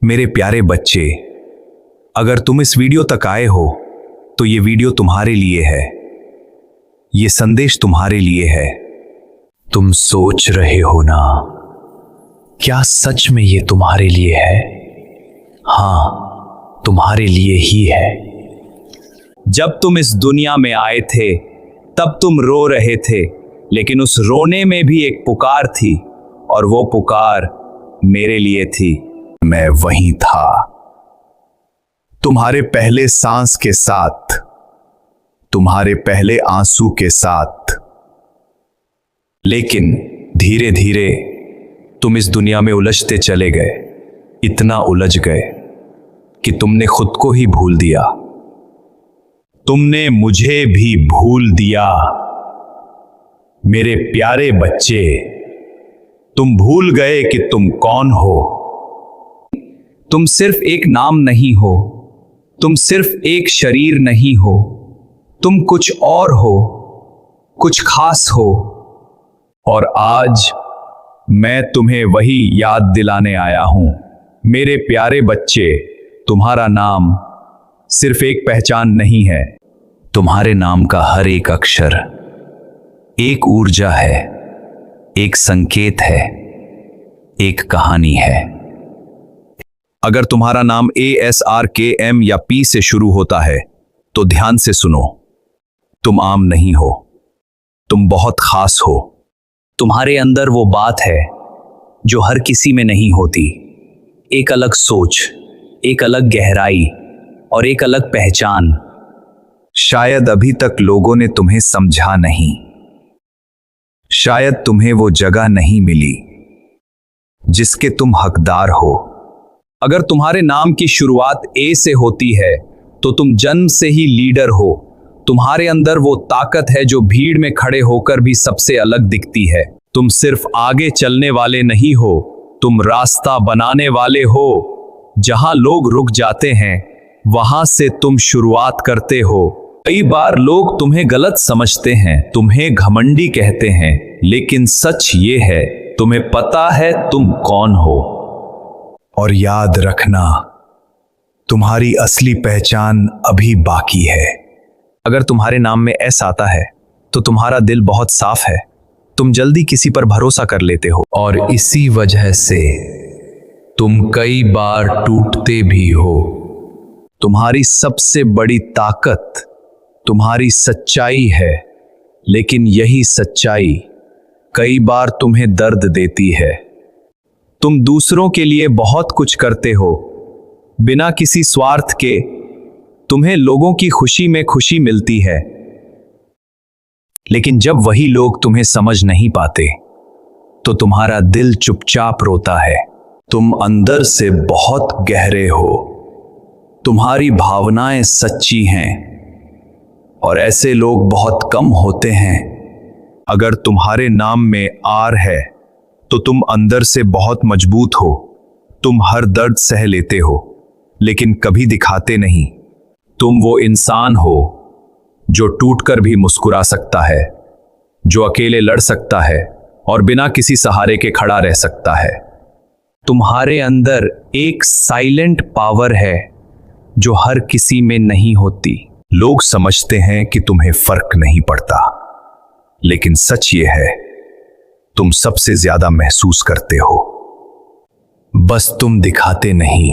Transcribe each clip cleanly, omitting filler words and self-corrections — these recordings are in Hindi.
मेरे प्यारे बच्चे, अगर तुम इस वीडियो तक आए हो तो ये वीडियो तुम्हारे लिए है। ये संदेश तुम्हारे लिए है। तुम सोच रहे हो ना, क्या सच में ये तुम्हारे लिए है? हाँ, तुम्हारे लिए ही है। जब तुम इस दुनिया में आए थे तब तुम रो रहे थे, लेकिन उस रोने में भी एक पुकार थी, और वो पुकार मेरे लिए थी। मैं वहीं था, तुम्हारे पहले सांस के साथ, तुम्हारे पहले आंसू के साथ। लेकिन धीरे धीरे तुम इस दुनिया में उलझते चले गए, इतना उलझ गए कि तुमने खुद को ही भूल दिया। तुमने मुझे भी भूल दिया। मेरे प्यारे बच्चे, तुम भूल गए कि तुम कौन हो। तुम सिर्फ एक नाम नहीं हो, तुम सिर्फ एक शरीर नहीं हो, तुम कुछ और हो, कुछ खास हो। और आज मैं तुम्हें वही याद दिलाने आया हूं। मेरे प्यारे बच्चे, तुम्हारा नाम सिर्फ एक पहचान नहीं है, तुम्हारे नाम का हर एक अक्षर एक ऊर्जा है, एक संकेत है, एक कहानी है। अगर तुम्हारा नाम ASRKM या P से शुरू होता है तो ध्यान से सुनो। तुम आम नहीं हो, तुम बहुत खास हो। तुम्हारे अंदर वो बात है जो हर किसी में नहीं होती। एक अलग सोच, एक अलग गहराई और एक अलग पहचान। शायद अभी तक लोगों ने तुम्हें समझा नहीं, शायद तुम्हें वो जगह नहीं मिली जिसके तुम हकदार हो। अगर तुम्हारे नाम की शुरुआत A से होती है तो तुम जन्म से ही लीडर हो। तुम्हारे अंदर वो ताकत है जो भीड़ में खड़े होकर भी सबसे अलग दिखती है। तुम सिर्फ आगे चलने वाले नहीं हो, तुम रास्ता बनाने वाले हो। जहां लोग रुक जाते हैं वहां से तुम शुरुआत करते हो। कई बार लोग तुम्हें गलत समझते हैं, तुम्हें घमंडी कहते हैं, लेकिन सच ये है, तुम्हें पता है तुम कौन हो। और याद रखना, तुम्हारी असली पहचान अभी बाकी है। अगर तुम्हारे नाम में S आता है तो तुम्हारा दिल बहुत साफ है। तुम जल्दी किसी पर भरोसा कर लेते हो, और इसी वजह से तुम कई बार टूटते भी हो। तुम्हारी सबसे बड़ी ताकत तुम्हारी सच्चाई है, लेकिन यही सच्चाई कई बार तुम्हें दर्द देती है। तुम दूसरों के लिए बहुत कुछ करते हो, बिना किसी स्वार्थ के। तुम्हें लोगों की खुशी में खुशी मिलती है, लेकिन जब वही लोग तुम्हें समझ नहीं पाते तो तुम्हारा दिल चुपचाप रोता है। तुम अंदर से बहुत गहरे हो, तुम्हारी भावनाएं सच्ची हैं, और ऐसे लोग बहुत कम होते हैं। अगर तुम्हारे नाम में R है तो तुम अंदर से बहुत मजबूत हो। तुम हर दर्द सह लेते हो, लेकिन कभी दिखाते नहीं। तुम वो इंसान हो जो टूटकर भी मुस्कुरा सकता है, जो अकेले लड़ सकता है और बिना किसी सहारे के खड़ा रह सकता है। तुम्हारे अंदर एक साइलेंट पावर है जो हर किसी में नहीं होती। लोग समझते हैं कि तुम्हें फर्क नहीं पड़ता, लेकिन सच ये है, तुम सबसे ज्यादा महसूस करते हो, बस तुम दिखाते नहीं।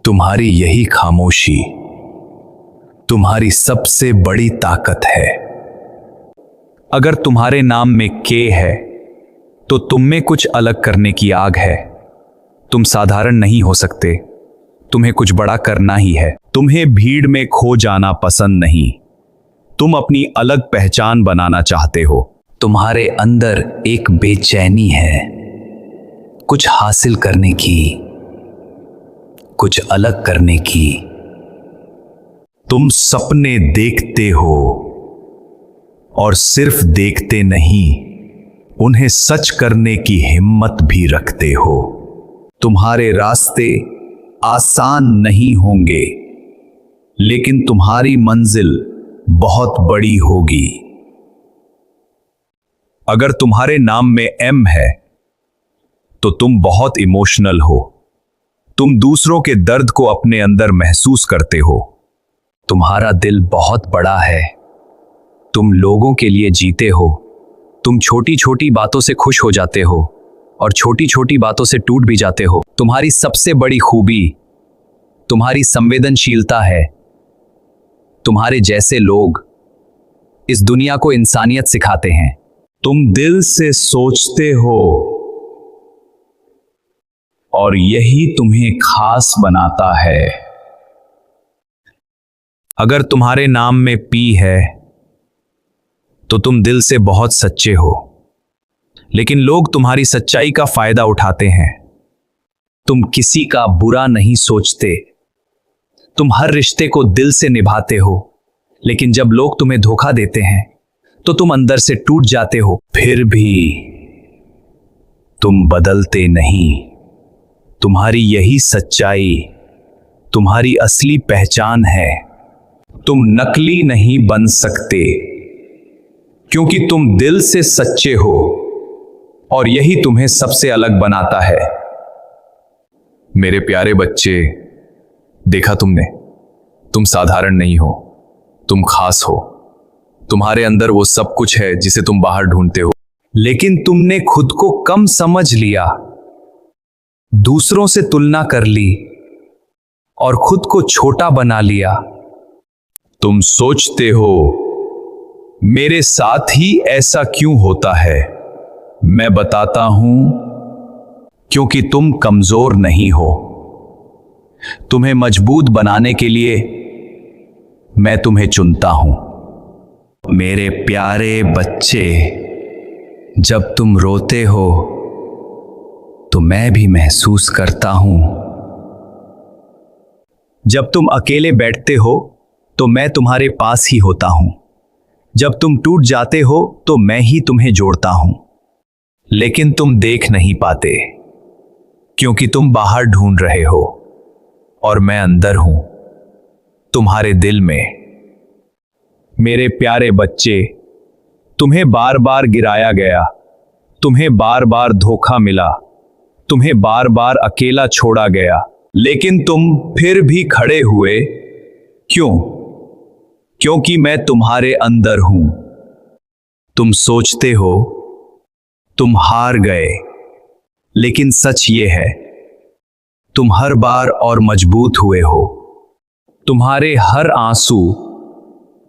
तुम्हारी यही खामोशी तुम्हारी सबसे बड़ी ताकत है। अगर तुम्हारे नाम में K है तो तुम में कुछ अलग करने की आग है। तुम साधारण नहीं हो सकते, तुम्हें कुछ बड़ा करना ही है। तुम्हें भीड़ में खो जाना पसंद नहीं, तुम अपनी अलग पहचान बनाना चाहते हो। तुम्हारे अंदर एक बेचैनी है, कुछ हासिल करने की, कुछ अलग करने की। तुम सपने देखते हो, और सिर्फ देखते नहीं, उन्हें सच करने की हिम्मत भी रखते हो। तुम्हारे रास्ते आसान नहीं होंगे, लेकिन तुम्हारी मंजिल बहुत बड़ी होगी। अगर तुम्हारे नाम में M है तो तुम बहुत इमोशनल हो, तुम दूसरों के दर्द को अपने अंदर महसूस करते हो। तुम्हारा दिल बहुत बड़ा है। तुम लोगों के लिए जीते हो। तुम छोटी छोटी बातों से खुश हो जाते हो और छोटी छोटी बातों से टूट भी जाते हो। तुम्हारी सबसे बड़ी खूबी तुम्हारी संवेदनशीलता है। तुम्हारे जैसे लोग इस दुनिया को इंसानियत सिखाते हैं। तुम दिल से सोचते हो और यही तुम्हें खास बनाता है। अगर तुम्हारे नाम में पी है तो तुम दिल से बहुत सच्चे हो, लेकिन लोग तुम्हारी सच्चाई का फायदा उठाते हैं। तुम किसी का बुरा नहीं सोचते। तुम हर रिश्ते को दिल से निभाते हो, लेकिन जब लोग तुम्हें धोखा देते हैं तो तुम अंदर से टूट जाते हो। फिर भी तुम बदलते नहीं। तुम्हारी यही सच्चाई तुम्हारी असली पहचान है। तुम नकली नहीं बन सकते, क्योंकि तुम दिल से सच्चे हो और यही तुम्हें सबसे अलग बनाता है। मेरे प्यारे बच्चे, देखा तुमने, तुम साधारण नहीं हो, तुम खास हो। तुम्हारे अंदर वो सब कुछ है जिसे तुम बाहर ढूंढते हो, लेकिन तुमने खुद को कम समझ लिया, दूसरों से तुलना कर ली और खुद को छोटा बना लिया। तुम सोचते हो मेरे साथ ही ऐसा क्यों होता है। मैं बताता हूं, क्योंकि तुम कमजोर नहीं हो। तुम्हें मजबूत बनाने के लिए मैं तुम्हें चुनता हूं। मेरे प्यारे बच्चे, जब तुम रोते हो तो मैं भी महसूस करता हूं। जब तुम अकेले बैठते हो तो मैं तुम्हारे पास ही होता हूं। जब तुम टूट जाते हो तो मैं ही तुम्हें जोड़ता हूं। लेकिन तुम देख नहीं पाते, क्योंकि तुम बाहर ढूंढ रहे हो और मैं अंदर हूं, तुम्हारे दिल में। मेरे प्यारे बच्चे, तुम्हें बार बार गिराया गया, तुम्हें बार बार धोखा मिला, तुम्हें बार बार अकेला छोड़ा गया, लेकिन तुम फिर भी खड़े हुए। क्यों? क्योंकि मैं तुम्हारे अंदर हूं। तुम सोचते हो तुम हार गए, लेकिन सच ये है, तुम हर बार और मजबूत हुए हो। तुम्हारे हर आंसू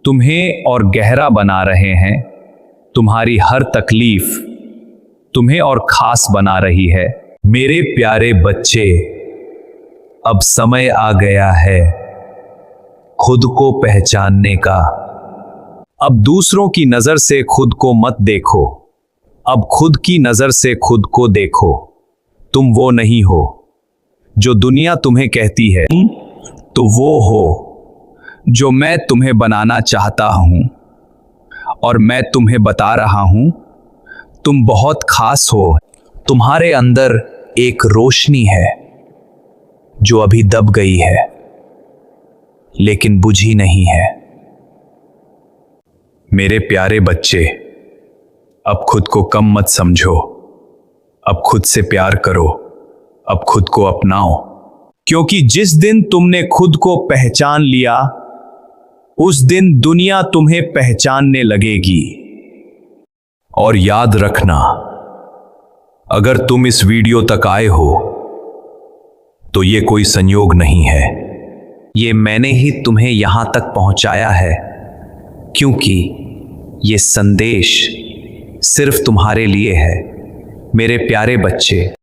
तुम्हें और गहरा बना रहे हैं। तुम्हारी हर तकलीफ तुम्हें और खास बना रही है। मेरे प्यारे बच्चे, अब समय आ गया है खुद को पहचानने का। अब दूसरों की नजर से खुद को मत देखो, अब खुद की नजर से खुद को देखो। तुम वो नहीं हो जो दुनिया तुम्हें कहती है, तो वो हो जो मैं तुम्हें बनाना चाहता हूं। और मैं तुम्हें बता रहा हूं, तुम बहुत खास हो। तुम्हारे अंदर एक रोशनी है जो अभी दब गई है, लेकिन बुझी नहीं है। मेरे प्यारे बच्चे, अब खुद को कम मत समझो, अब खुद से प्यार करो, अब खुद को अपनाओ। क्योंकि जिस दिन तुमने खुद को पहचान लिया, उस दिन दुनिया तुम्हें पहचानने लगेगी। और याद रखना, अगर तुम इस वीडियो तक आए हो तो ये कोई संयोग नहीं है, ये मैंने ही तुम्हें यहां तक पहुंचाया है, क्योंकि ये संदेश सिर्फ तुम्हारे लिए है। मेरे प्यारे बच्चे,